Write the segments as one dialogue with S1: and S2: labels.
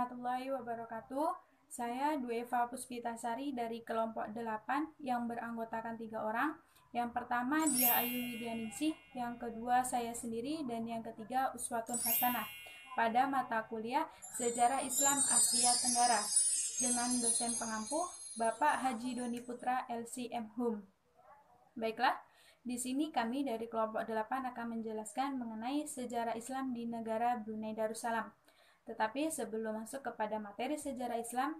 S1: warahmatullahi wabarakatuh. Saya Dueva Puspitasari dari kelompok 8 yang beranggotakan 3 orang. Yang pertama dia Ayu Widianingsih, yang kedua saya sendiri, dan yang ketiga Uswatun Hasanah pada mata kuliah Sejarah Islam Asia Tenggara dengan dosen pengampu Bapak Haji Doni Putra LC M.Hum. Baiklah, di sini kami dari kelompok 8 akan menjelaskan mengenai sejarah Islam di negara Brunei Darussalam. Tetapi sebelum masuk kepada materi sejarah Islam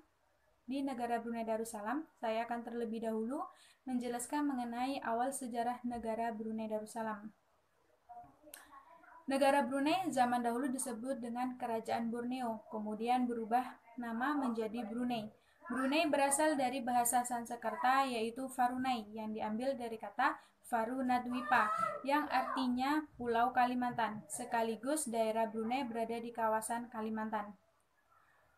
S1: di negara Brunei Darussalam, saya akan terlebih dahulu menjelaskan mengenai awal sejarah negara Brunei Darussalam. Negara Brunei zaman dahulu disebut dengan Kerajaan Borneo, kemudian berubah nama menjadi Brunei. Brunei berasal dari bahasa Sanskerta yaitu Farunai yang diambil dari kata Farunadwipa yang artinya Pulau Kalimantan, sekaligus daerah Brunei berada di kawasan Kalimantan.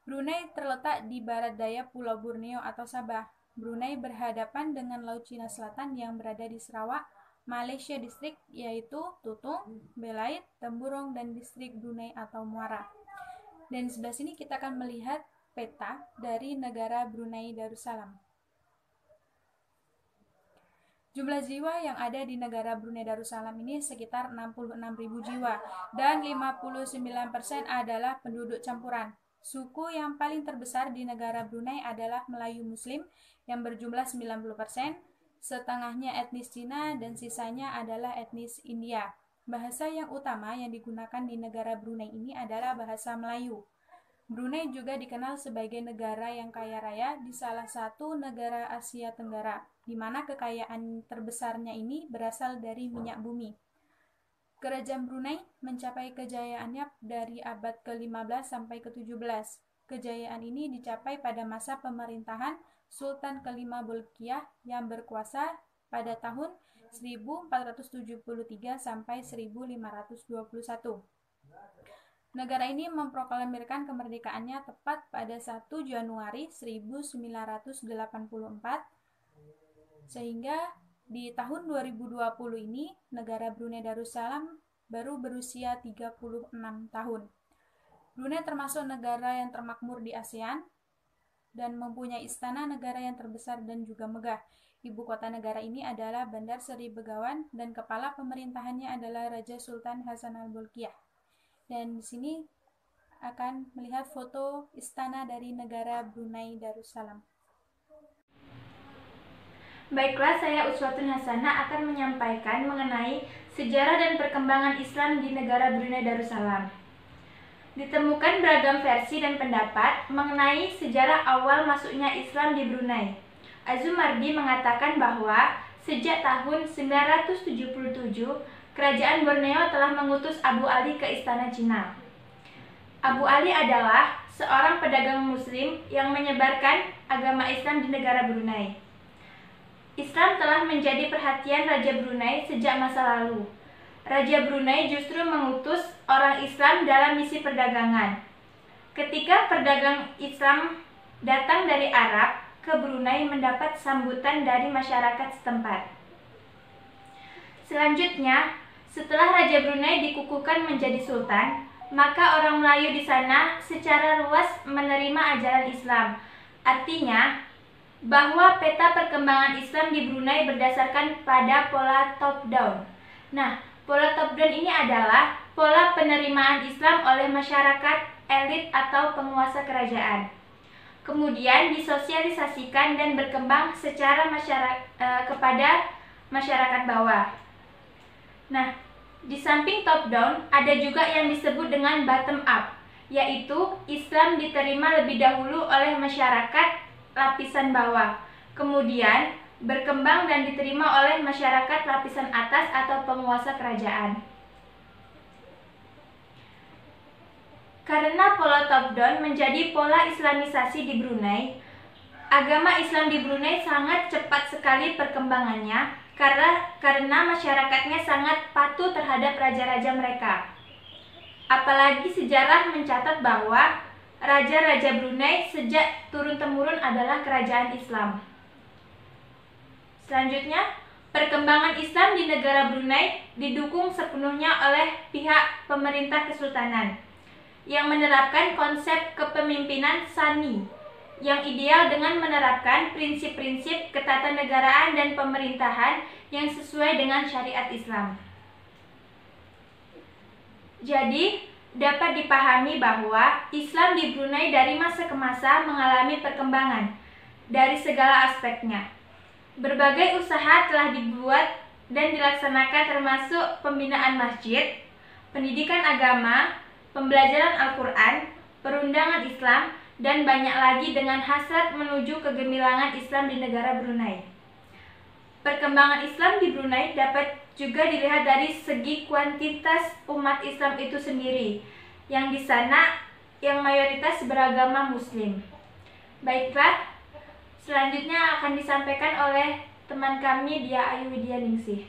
S1: Brunei terletak di barat daya Pulau Borneo atau Sabah. Brunei berhadapan dengan Laut Cina Selatan yang berada di Sarawak, Malaysia distrik yaitu Tutung, Belait, Temburong, dan distrik Brunei atau Muara. Dan di sebelah sini kita akan melihat peta dari negara Brunei Darussalam. Jumlah jiwa yang ada di negara Brunei Darussalam ini sekitar 66.000 jiwa dan 59% adalah penduduk campuran. Suku yang paling terbesar di negara Brunei adalah Melayu Muslim yang berjumlah 90%, setengahnya etnis Cina dan sisanya adalah etnis India. Bahasa yang utama yang digunakan di negara Brunei ini adalah bahasa Melayu. Brunei juga dikenal sebagai negara yang kaya raya di salah satu negara Asia Tenggara, di mana kekayaan terbesarnya ini berasal dari minyak bumi. Kerajaan Brunei mencapai kejayaannya dari abad ke-15 sampai ke-17. Kejayaan ini dicapai pada masa pemerintahan Sultan kelima Bolkiah yang berkuasa pada tahun 1473 sampai 1521. Negara ini memproklamirkan kemerdekaannya tepat pada 1 Januari 1984, sehingga di tahun 2020 ini negara Brunei Darussalam baru berusia 36 tahun. Brunei termasuk negara yang termakmur di ASEAN dan mempunyai istana negara yang terbesar dan juga megah. Ibu kota negara ini adalah Bandar Seri Begawan dan kepala pemerintahannya adalah Raja Sultan Hasan al-Bolkiah. Dan di sini akan melihat foto istana dari negara Brunei Darussalam.
S2: Baiklah, saya Uswatun Hasanah akan menyampaikan mengenai sejarah dan perkembangan Islam di negara Brunei Darussalam. Ditemukan beragam versi dan pendapat mengenai sejarah awal masuknya Islam di Brunei. Az-Zumardi mengatakan bahwa sejak tahun 977, Kerajaan Borneo telah mengutus Abu Ali ke istana Cina. Abu Ali adalah seorang pedagang muslim yang menyebarkan agama Islam di negara Brunei. Islam telah menjadi perhatian Raja Brunei sejak masa lalu. Raja Brunei justru mengutus orang Islam dalam misi perdagangan. Ketika pedagang Islam datang dari Arab ke Brunei mendapat sambutan dari masyarakat setempat. Selanjutnya, setelah Raja Brunei dikukuhkan menjadi sultan, maka orang Melayu di sana secara luas menerima ajaran Islam. Artinya, bahwa peta perkembangan Islam di Brunei berdasarkan pada pola top-down. Nah, pola top-down ini adalah pola penerimaan Islam oleh masyarakat elit atau penguasa kerajaan. Kemudian disosialisasikan dan berkembang secara kepada masyarakat bawah. Nah, di samping top down ada juga yang disebut dengan bottom up, yaitu Islam diterima lebih dahulu oleh masyarakat lapisan bawah, kemudian berkembang dan diterima oleh masyarakat lapisan atas atau penguasa kerajaan. Karena pola top down menjadi pola Islamisasi di Brunei, agama Islam di Brunei sangat cepat sekali perkembangannya karena masyarakatnya sangat patuh terhadap raja-raja mereka. Apalagi sejarah mencatat bahwa raja-raja Brunei sejak turun-temurun adalah kerajaan Islam. Selanjutnya, perkembangan Islam di negara Brunei didukung sepenuhnya oleh pihak pemerintah kesultanan. yang menerapkan konsep kepemimpinan Sani yang ideal dengan menerapkan prinsip-prinsip ketatanegaraan dan pemerintahan yang sesuai dengan syariat Islam. Jadi, dapat dipahami bahwa Islam di Brunei dari masa ke masa mengalami perkembangan dari segala aspeknya. Berbagai usaha telah dibuat dan dilaksanakan termasuk pembinaan masjid, pendidikan agama, pembelajaran Al-Quran, perundangan Islam, dan banyak lagi dengan hasrat menuju kegemilangan Islam di negara Brunei. Perkembangan Islam di Brunei dapat juga dilihat dari segi kuantitas umat Islam itu sendiri, yang di sana yang mayoritas beragama Muslim. Baiklah, selanjutnya akan disampaikan oleh teman kami Diah Ayu Widyaningsih.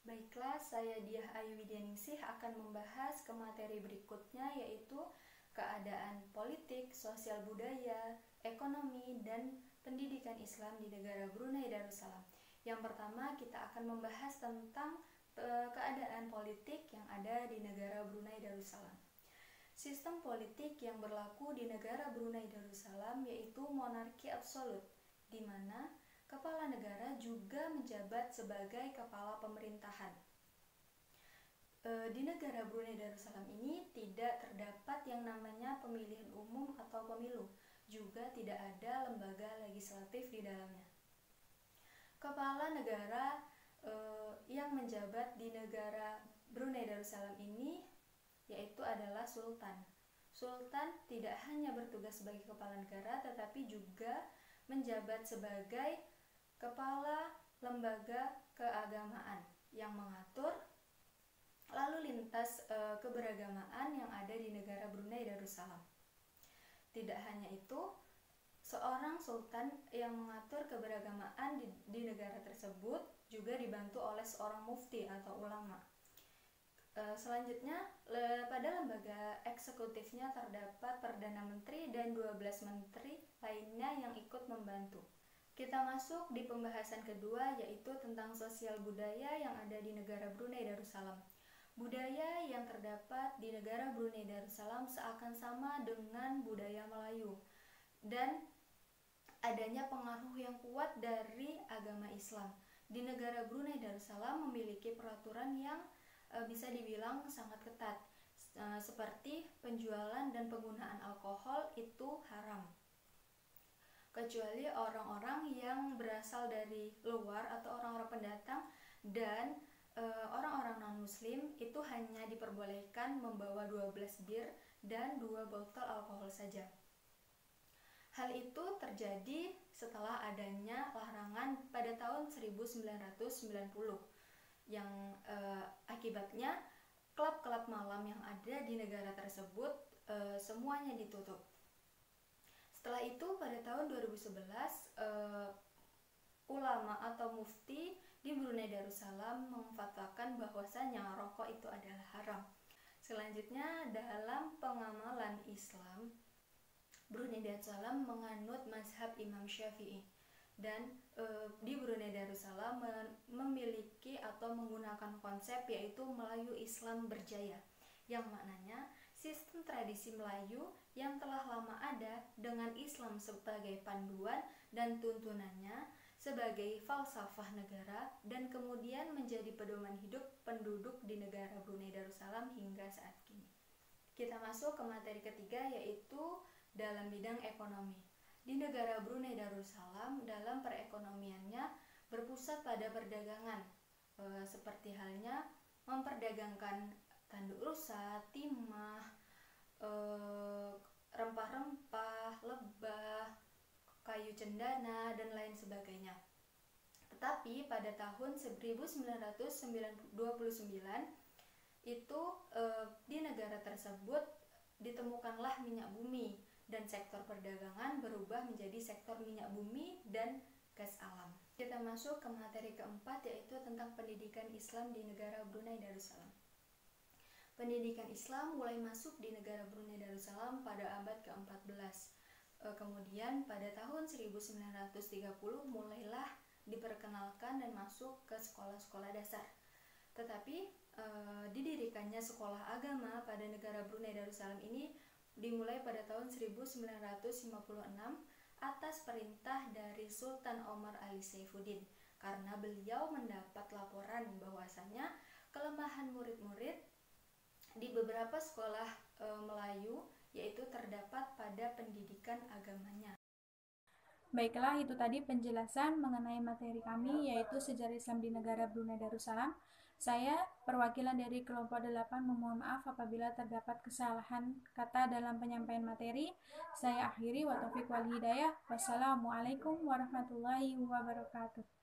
S3: Baiklah, saya Diah Ayu Widyaningsih akan membahas ke materi berikutnya, yaitu keadaan politik, sosial budaya, ekonomi, dan pendidikan Islam di negara Brunei Darussalam. Yang pertama, kita akan membahas tentang keadaan politik yang ada di negara Brunei Darussalam. Sistem politik yang berlaku di negara Brunei Darussalam yaitu monarki absolut, di mana kepala negara juga menjabat sebagai kepala pemerintahan. Di negara Brunei Darussalam ini tidak terdapat yang namanya pemilihan umum atau pemilu, juga tidak ada lembaga legislatif di dalamnya. Kepala negara yang menjabat di negara Brunei Darussalam ini yaitu adalah Sultan. Sultan tidak hanya bertugas sebagai kepala negara, tetapi juga menjabat sebagai kepala lembaga keagamaan yang mengatur lalu lintas keberagamaan yang ada di negara Brunei Darussalam. Tidak hanya itu, seorang sultan yang mengatur keberagamaan di negara tersebut juga dibantu oleh seorang mufti atau ulama. Selanjutnya, pada lembaga eksekutifnya terdapat Perdana Menteri dan 12 menteri lainnya yang ikut membantu. Kita masuk di pembahasan kedua, yaitu tentang sosial budaya yang ada di negara Brunei Darussalam. Budaya yang terdapat di negara Brunei Darussalam seakan sama dengan budaya Melayu, dan adanya pengaruh yang kuat dari agama Islam. Di negara Brunei Darussalam memiliki peraturan yang bisa dibilang sangat ketat, seperti penjualan dan penggunaan alkohol itu haram, kecuali orang-orang yang berasal dari luar atau orang-orang pendatang, dan orang-orang non-muslim itu hanya diperbolehkan membawa 12 bir dan 2 botol alkohol saja. Hal itu terjadi setelah adanya larangan pada tahun 1990 yang akibatnya klub-klub malam yang ada di negara tersebut semuanya ditutup. Setelah itu pada tahun 2011 ulama atau mufti di Brunei Darussalam memfatwakan bahwasanya rokok itu adalah haram. Selanjutnya, dalam pengamalan Islam, Brunei Darussalam menganut mazhab Imam Syafi'i, dan di Brunei Darussalam memiliki atau menggunakan konsep yaitu Melayu Islam berjaya, yang maknanya sistem tradisi Melayu yang telah lama ada dengan Islam sebagai panduan dan tuntunannya sebagai falsafah negara, dan kemudian menjadi pedoman hidup penduduk di negara Brunei Darussalam hingga saat kini. Kita masuk ke materi ketiga, yaitu dalam bidang ekonomi. Di negara Brunei Darussalam, dalam perekonomiannya berpusat pada perdagangan, seperti halnya memperdagangkan tanduk rusa, timah, rempah-rempah, lebah, kayu cendana, dan lain sebagainya. Tetapi pada tahun 1929 itu di negara tersebut ditemukanlah minyak bumi, dan sektor perdagangan berubah menjadi sektor minyak bumi dan gas alam. Kita masuk ke materi keempat, yaitu tentang pendidikan Islam di negara Brunei Darussalam. Pendidikan Islam mulai masuk di negara Brunei Darussalam pada abad ke-14. Kemudian pada tahun 1930 mulailah diperkenalkan dan masuk ke sekolah-sekolah dasar. Tetapi didirikannya sekolah agama pada negara Brunei Darussalam ini dimulai pada tahun 1956 atas perintah dari Sultan Omar Ali Saifuddin, karena beliau mendapat laporan bahwasanya kelemahan murid-murid di beberapa sekolah Melayu yaitu terdapat pada pendidikan agamanya.
S1: Baiklah, itu tadi penjelasan mengenai materi kami, yaitu sejarah Islam di negara Brunei Darussalam. Saya, perwakilan dari kelompok 8, memohon maaf apabila terdapat kesalahan kata dalam penyampaian materi. Saya akhiri, wa taufiq wal hidayah. Wassalamualaikum warahmatullahi wabarakatuh.